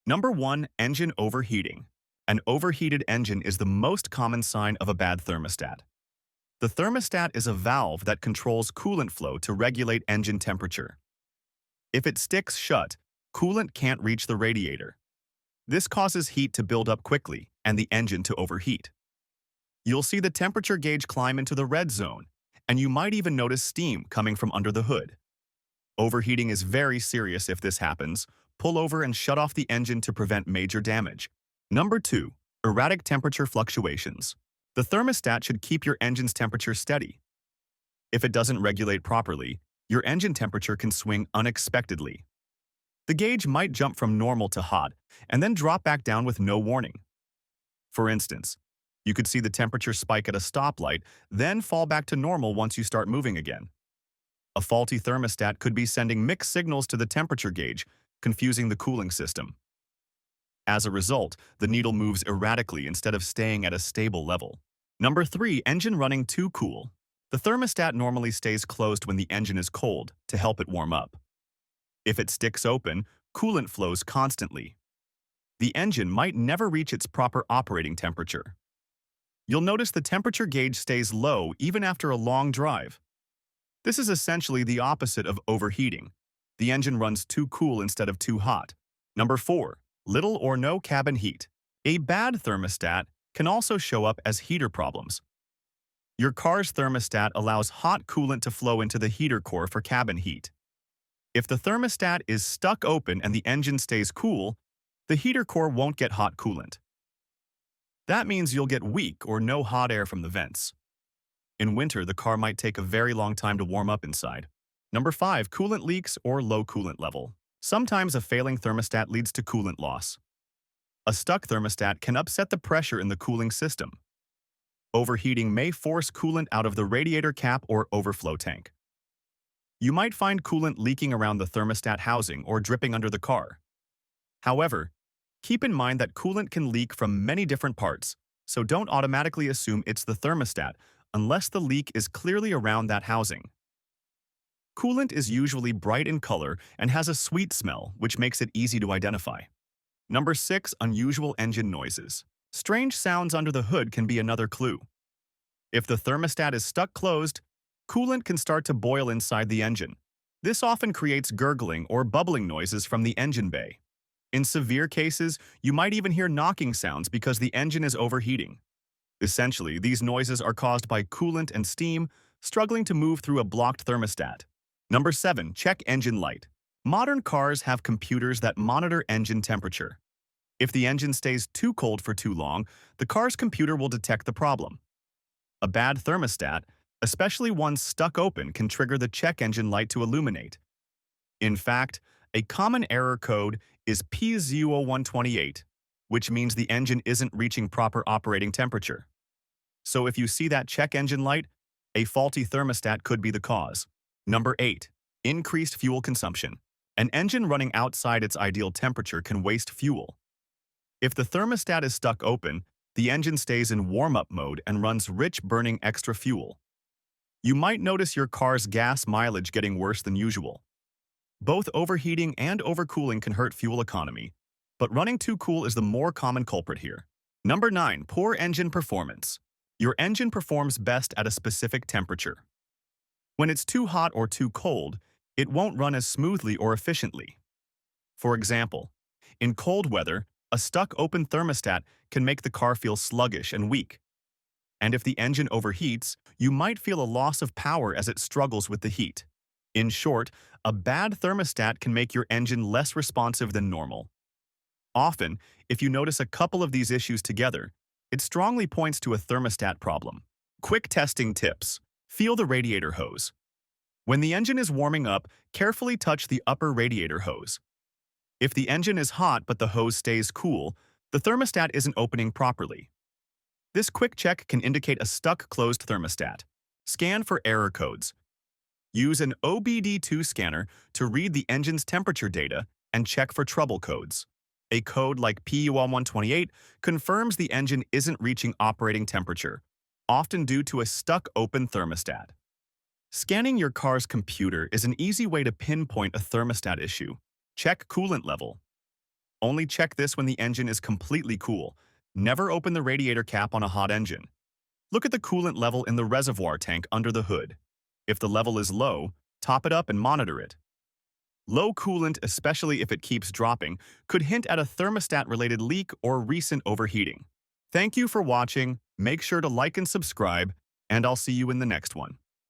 Number 1. Engine overheating. An overheated engine is the most common sign of a bad thermostat. The thermostat is a valve that controls coolant flow to regulate engine temperature. If it sticks shut, coolant can't reach the radiator. This causes heat to build up quickly and the engine to overheat. You'll see the temperature gauge climb into the red zone, and you might even notice steam coming from under the hood. Overheating is very serious if this happens. Pull over and shut off the engine to prevent major damage. Number 2. Erratic temperature fluctuations. The thermostat should keep your engine's temperature steady. If it doesn't regulate properly, your engine temperature can swing unexpectedly. The gauge might jump from normal to hot and then drop back down with no warning. For instance, you could see the temperature spike at a stoplight, then fall back to normal once you start moving again. A faulty thermostat could be sending mixed signals to the temperature gauge, confusing the cooling system. As a result, the needle moves erratically instead of staying at a stable level. Number 3. Engine running too cool. The thermostat normally stays closed when the engine is cold to help it warm up. If it sticks open, coolant flows constantly. The engine might never reach its proper operating temperature. You'll notice the temperature gauge stays low even after a long drive. This is essentially the opposite of overheating. The engine runs too cool instead of too hot. Number 4. Little or no cabin heat. A bad thermostat can also show up as heater problems. Your car's thermostat allows hot coolant to flow into the heater core for cabin heat. If the thermostat is stuck open and the engine stays cool, the heater core won't get hot coolant. That means you'll get weak or no hot air from the vents. In winter, the car might take a very long time to warm up inside. Number 5. Coolant leaks or low coolant level. Sometimes a failing thermostat leads to coolant loss. A stuck thermostat can upset the pressure in the cooling system. Overheating may force coolant out of the radiator cap or overflow tank. You might find coolant leaking around the thermostat housing or dripping under the car. However, keep in mind that coolant can leak from many different parts, so don't automatically assume it's the thermostat unless the leak is clearly around that housing. Coolant is usually bright in color and has a sweet smell, which makes it easy to identify. Number 6. Unusual engine noises. Strange sounds under the hood can be another clue. If the thermostat is stuck closed, coolant can start to boil inside the engine. This often creates gurgling or bubbling noises from the engine bay. In severe cases, you might even hear knocking sounds because the engine is overheating. Essentially, these noises are caused by coolant and steam struggling to move through a blocked thermostat. Number 7. Check engine light. Modern cars have computers that monitor engine temperature. If the engine stays too cold for too long, the car's computer will detect the problem. A bad thermostat, especially one stuck open, can trigger the check engine light to illuminate. In fact, a common error code is P0128, which means the engine isn't reaching proper operating temperature. So if you see that check engine light, a faulty thermostat could be the cause. Number 8. Increased fuel consumption. An engine running outside its ideal temperature can waste fuel. If the thermostat is stuck open, the engine stays in warm-up mode and runs rich, burning extra fuel. You might notice your car's gas mileage getting worse than usual. Both overheating and overcooling can hurt fuel economy, but running too cool is the more common culprit here. Number 9. Poor engine performance. Your engine performs best at a specific temperature. When it's too hot or too cold, it won't run as smoothly or efficiently. For example, in cold weather, a stuck open thermostat can make the car feel sluggish and weak. And if the engine overheats, you might feel a loss of power as it struggles with the heat. In short, a bad thermostat can make your engine less responsive than normal. Often, if you notice a couple of these issues together, it strongly points to a thermostat problem. Quick testing tips. Feel the radiator hose. When the engine is warming up, carefully touch the upper radiator hose. If the engine is hot but the hose stays cool, the thermostat isn't opening properly. This quick check can indicate a stuck closed thermostat. Scan for error codes. Use an OBD2 scanner to read the engine's temperature data and check for trouble codes. A code like PU1128 confirms the engine isn't reaching operating temperature, often due to a stuck open thermostat. Scanning your car's computer is an easy way to pinpoint a thermostat issue. Check coolant level. Only check this when the engine is completely cool. Never open the radiator cap on a hot engine. Look at the coolant level in the reservoir tank under the hood. If the level is low, top it up and monitor it. Low coolant, especially if it keeps dropping, could hint at a thermostat-related leak or recent overheating. Thank you for watching. Make sure to like and subscribe, and I'll see you in the next one.